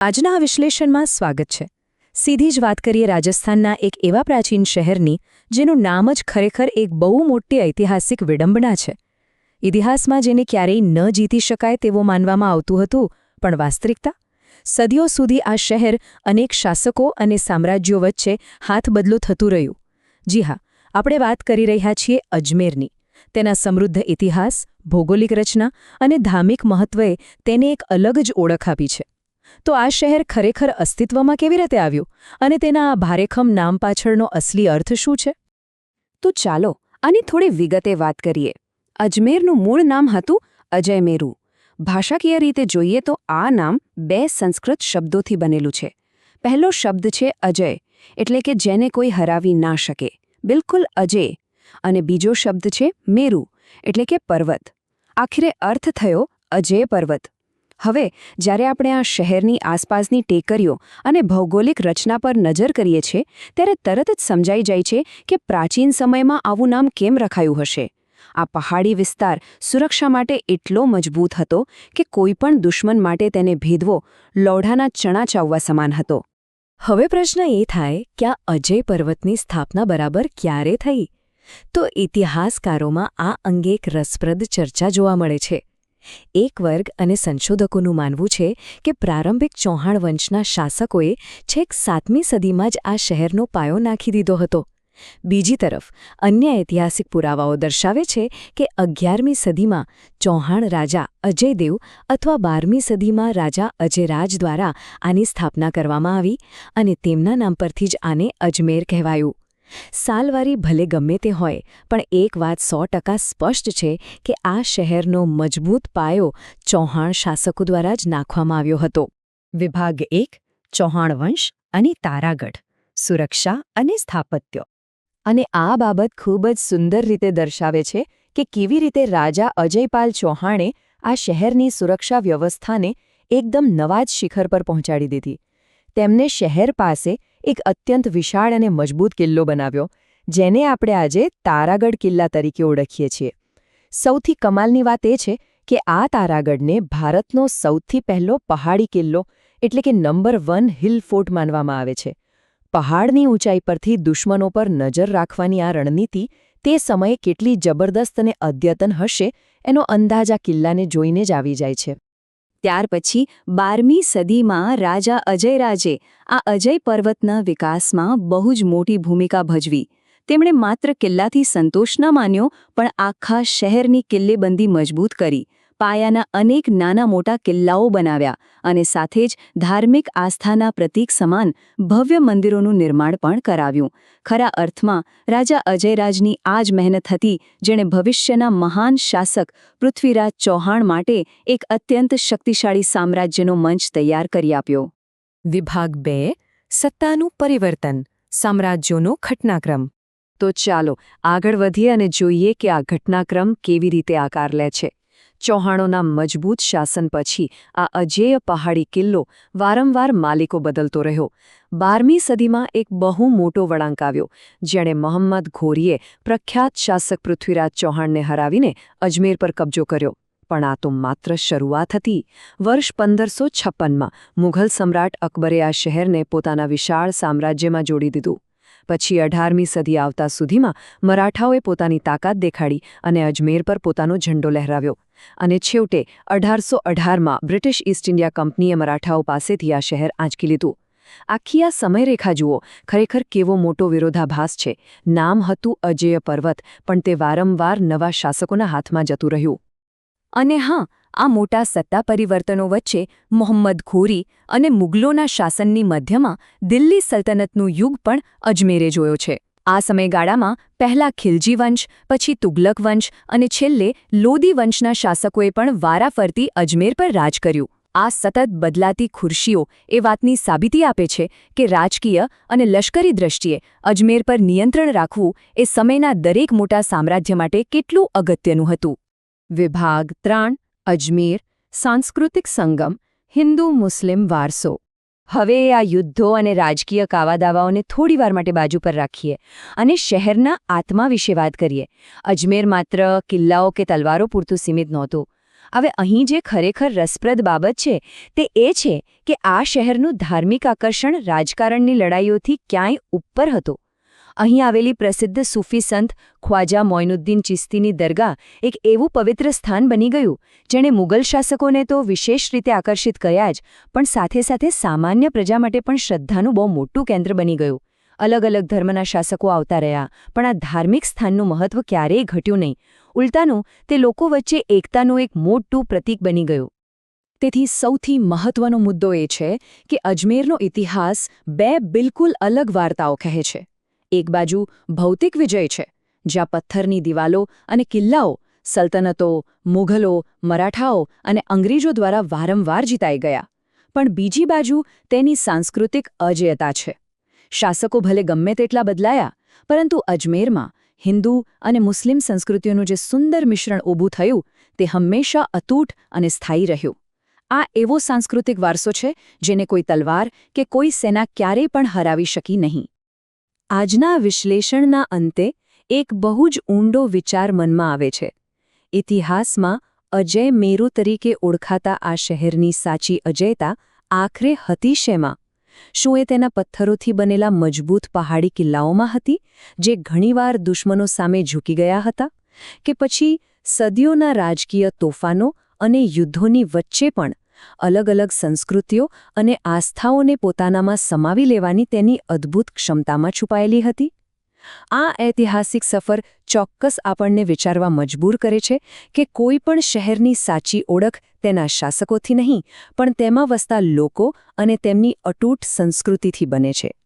આજના આ વિશ્લેષણમાં સ્વાગત છે. સીધી જ વાત કરીએ રાજસ્થાનના એક એવા પ્રાચીન શહેરની જેનું નામ જ ખરેખર એક બહુ મોટી ઐતિહાસિક વિડંબના છે. ઇતિહાસમાં જેને ક્યારેય ન જીતી શકાય તેવું માનવામાં આવતું હતું, પણ વાસ્તવિકતા સદીઓ સુધી આ શહેર અનેક શાસકો અને સામ્રાજ્યો વચ્ચે હાથબદલું થતું રહ્યું. જી હા, આપણે વાત કરી રહ્યા છીએ અજમેરની. તેના સમૃદ્ધ ઇતિહાસ, ભૌગોલિક રચના અને ધાર્મિક મહત્વએ તેને એક અલગ જ ઓળખ આપી છે. તો આ શહેર ખરેખર અસ્તિત્વમાં કેવી રીતે આવ્યું અને તેના આ ભારેખમ નામ પાછળનો અસલી અર્થ શું છે? તો ચાલો આની થોડી વિગતે વાત કરીએ. અજમેરનું મૂળ નામ હતું અજયમેરુ. ભાષાકીય રીતે જોઈએ તો આ નામ બે સંસ્કૃત શબ્દોથી બનેલું છે. પહેલો શબ્દ છે અજય, એટલે કે જેને કોઈ હરાવી ના શકે, બિલકુલ અજય. અને બીજો શબ્દ છે મેરુ, એટલે કે પર્વત. આખરે અર્થ થયો અજય પર્વત. હવે જ્યારે આપણે આ શહેરની આસપાસની ટેકરીઓ અને ભૌગોલિક રચના પર નજર કરીએ છીએ, ત્યારે તરત જ સમજાઈ જાય છે કે પ્રાચીન સમયમાં આવું નામ કેમ રખાયું હશે. આ પહાડી વિસ્તાર સુરક્ષા માટે એટલો મજબૂત હતો કે કોઈપણ દુશ્મન માટે તેને ભેદવો લોઢાના ચણા ચાવવા સમાન હતો. હવે પ્રશ્ન એ થાય કે આ અજય પર્વતની સ્થાપના બરાબર ક્યારે થઈ? તો ઇતિહાસકારોમાં આ અંગે એક રસપ્રદ ચર્ચા જોવા મળે છે. એક વર્ગ અને સંશોધકોનું માનવું છે કે પ્રારંભિક ચૌહાણ વંશના શાસકોએ છેક 7મી સદીમાં જ આ શહેરનો પાયો નાખી દીધો હતો. બીજી તરફ અન્ય ઐતિહાસિક પુરાવાઓ દર્શાવે છે કે 11મી સદીમાં ચૌહાણ રાજા અજયદેવ અથવા 12મી સદીમાં રાજા અજયરાજ દ્વારા આની સ્થાપના કરવામાં આવી અને તેમના નામ પરથી જ આને અજમેર કહેવાયું. સાલવારી ભલે ગમે તે હોય, પણ એક વાત 100% સ્પષ્ટ છે કે આ શહેરનો મજબૂત પાયો ચૌહાણ શાસકો દ્વારા જ નાખવામાં આવ્યો હતો. વિભાગ 1: ચૌહાણ વંશ અને તારાગઢ, સુરક્ષા અને સ્થાપત્ય. અને આ બાબત ખૂબ જ સુંદર રીતે દર્શાવે છે કે કેવી રીતે રાજા અજયપાલ ચૌહાણે આ શહેરની સુરક્ષા વ્યવસ્થાને એકદમ નવા જ શિખર પર પહોંચાડી દીધી. તેમને શહેર પાસે એક અત્યંત વિશાળ અને મજબૂત કિલ્લો બનાવ્યો, જેને આપણે આજે તારાગઢ કિલ્લા તરીકે ઓળખીએ છીએ. સૌથી કમાલની વાત એ છે કે આ તારાગઢને ભારતનો સૌથી પહેલો પહાડી કિલ્લો એટલે કે નંબર 1 હિલ ફોર્ટ માનવામાં આવે છે. પહાડની ઊંચાઈ પરથી દુશ્મનો પર નજર રાખવાની આ રણનીતિ તે સમયે કેટલી જબરદસ્ત અને અદ્યતન હશે એનો અંદાજ આ કિલ્લાને જોઈને જ આવી જાય છે. ત્યાર પછી 12મી સદીમાં રાજા અજયરાજે આ અજય પર્વતના વિકાસમાં બહુ જ મોટી ભૂમિકા ભજવી. તેમણે માત્ર કિલ્લાથી સંતોષ ન માન્યો, પણ આખા શહેરની કિલ્લેબંધી મજબૂત કરી, પાયાના અનેક નાના મોટા કિલ્લાઓ બનાવ્યા અને સાથે જ ધાર્મિક આસ્થાના પ્રતીક સમાન ભવ્ય મંદિરોનું નિર્માણ પણ કરાવ્યું. ખરા અર્થમાં રાજા અજયરાજની આ જ મહેનત હતી જેણે ભવિષ્યના મહાન શાસક પૃથ્વીરાજ ચૌહાણ માટે એક અત્યંત શક્તિશાળી સામ્રાજ્યનો મંચ તૈયાર કરી આપ્યો. વિભાગ 2: સત્તાનું પરિવર્તન, સામ્રાજ્યોનો ઘટનાક્રમ. તો ચાલો આગળ વધીએ અને જોઈએ કે આ ઘટનાક્રમ કેવી રીતે આકાર લે છે. ચૌહાણોના મજબૂત શાસન પછી આ અજેય પહાડી કિલ્લો વારંવાર માલિકો બદલતો રહ્યો. 12મી સદીમાં એક બહુ મોટો વળાંક આવ્યો, જેણે મોહમ્મદ ઘોરીએ પ્રખ્યાત શાસક પૃથ્વીરાજ ચૌહાણને હરાવીને અજમેર પર કબજો કર્યો. પણ આ તો માત્ર શરૂઆત હતી. વર્ષ 1556માં મુઘલ સમ્રાટ અકબરે આ શહેરને પોતાના વિશાળ સામ્રાજ્યમાં જોડી દીધું. પછી 18મી સદી આવતા સુધીમાં મરાઠાઓએ પોતાની તાકાત દેખાડી અને અજમેર પર પોતાનો ઝંડો લહેરાવ્યો. અને છેવટે 1818માં બ્રિટિશ ઈસ્ટ ઇન્ડિયા કંપનીએ મરાઠાઓ પાસેથી આ શહેર આંચકી લીધું. આખી આ સમયરેખા જુઓ, ખરેખર કેવો મોટો વિરોધાભાસ છે. નામ હતું અજેય પર્વત, પણ તે વારંવાર નવા શાસકોના હાથમાં જતું રહ્યું. અને હા, આ મોટા સત્તા પરિવર્તનો વચ્ચે મોહમ્મદ ઘોરી અને મુગલોના શાસનની મધ્યમાં દિલ્હી સલ્તનતનું યુગ પણ અજમેરે જોયો છે. આ સમયગાળામાં પહેલા ખિલજી વંશ, પછી તુગલક વંશ અને છેલ્લે લોદી વંશના શાસકોએ પણ વારાફરતી અજમેર પર રાજ કર્યું. આ સતત બદલાતી ખુરશીઓ એ વાતની સાબિતી આપે છે કે રાજકીય અને લશ્કરી દ્રષ્ટિએ અજમેર પર નિયંત્રણ રાખવું એ સમયના દરેક મોટા સામ્રાજ્ય માટે કેટલું અગત્યનું હતું. વિભાગ 3: અજમેર, સાંસ્કૃતિક સંગમ, હિન્દુ-મુસ્લિમ વારસો. હવે આ યુદ્ધો અને રાજકીય કાવાદાવાઓને થોડીવાર માટે બાજુ પર રાખીએ અને શહેરના આત્મા વિશે વાત કરીએ. અજમેર માત્ર કિલ્લાઓ કે તલવારો પૂરતું સીમિત નહોતું. હવે અહીં જે ખરેખર રસપ્રદ બાબત છે તે એ છે કે આ શહેરનું ધાર્મિક આકર્ષણ રાજકારણની લડાઈઓથી ક્યાંય ઉપર હતું. અહીં આવેલી પ્રસિદ્ધ સૂફી સંત ખ્વાજા મોઇનુદ્દીન ચિશ્તીની દરગાહ એક એવું પવિત્ર સ્થાન બની ગયું જેણે મુગલ શાસકોને તો વિશેષ રીતે આકર્ષિત કર્યા જ, પણ સાથે સાથે સામાન્ય પ્રજા માટે પણ શ્રદ્ધાનું બહુ મોટું કેન્દ્ર બની ગયું. અલગ અલગ ધર્મના શાસકો આવતા રહ્યા, પણ આ ધાર્મિક સ્થાનનું મહત્વ ક્યારેય ઘટ્યું નહીં. ઉલટાનું તે લોકો વચ્ચે એકતાનું એક મોટું પ્રતીક બની ગયું. તેથી સૌથી મહત્વનો મુદ્દો એ છે કે અજમેરનો ઇતિહાસ બે બિલકુલ અલગ વાર્તાઓ કહે છે. એક બાજુ ભૌતિક વિજય છે, જ્યાં પથ્થરની દિવાલો અને કિલ્લાઓ સલ્તનતો, મુઘલો, મરાઠાઓ અને અંગ્રેજો દ્વારા વારંવાર જીતાઈ ગયા. પણ બીજી બાજુ તેની સાંસ્કૃતિક અજેયતા છે. શાસકો ભલે ગમે તેટલા બદલાયા, પરંતુ અજમેરમાં હિન્દુ અને મુસ્લિમ સંસ્કૃતિઓનું જે સુંદર મિશ્રણ ઊભું થયું તે હંમેશા અતૂટ અને સ્થાયી રહ્યું. આ એવો સાંસ્કૃતિક વારસો છે જેને કોઈ તલવાર કે કોઈ સેના ક્યારેય પણ હરાવી શકી નહીં. આજના વિશ્લેષણના અંતે એક બહુ જ ઊંડો વિચાર મનમાં આવે છે. ઇતિહાસમાં અજય મેરુ તરીકે ઓળખાતા આ શહેરની સાચી અજયતા આખરે હતી શેમાં? શું એ તેના પથ્થરોથી બનેલા મજબૂત પહાડી કિલ્લાઓમાં હતી, જે ઘણીવાર દુશ્મનો સામે ઝૂકી ગયા હતા? કે પછી સદીઓના રાજકીય તોફાનો અને યુદ્ધોની વચ્ચે પણ અલગ અલગ સંસ્કૃતિઓ અને આસ્થાઓને પોતાનામાં સમાવી લેવાની તેની અદ્ભુત ક્ષમતામાં છુપાયેલી હતી? આ ઐતિહાસિક સફર ચોક્કસ આપણને વિચારવા મજબૂર કરે છે કે કોઈ પણ શહેરની સાચી ઓળખ તેના શાસકોથી નહીં, પણ તેમાં વસતા લોકો અને તેમની અતૂટ સંસ્કૃતિથી બને છે.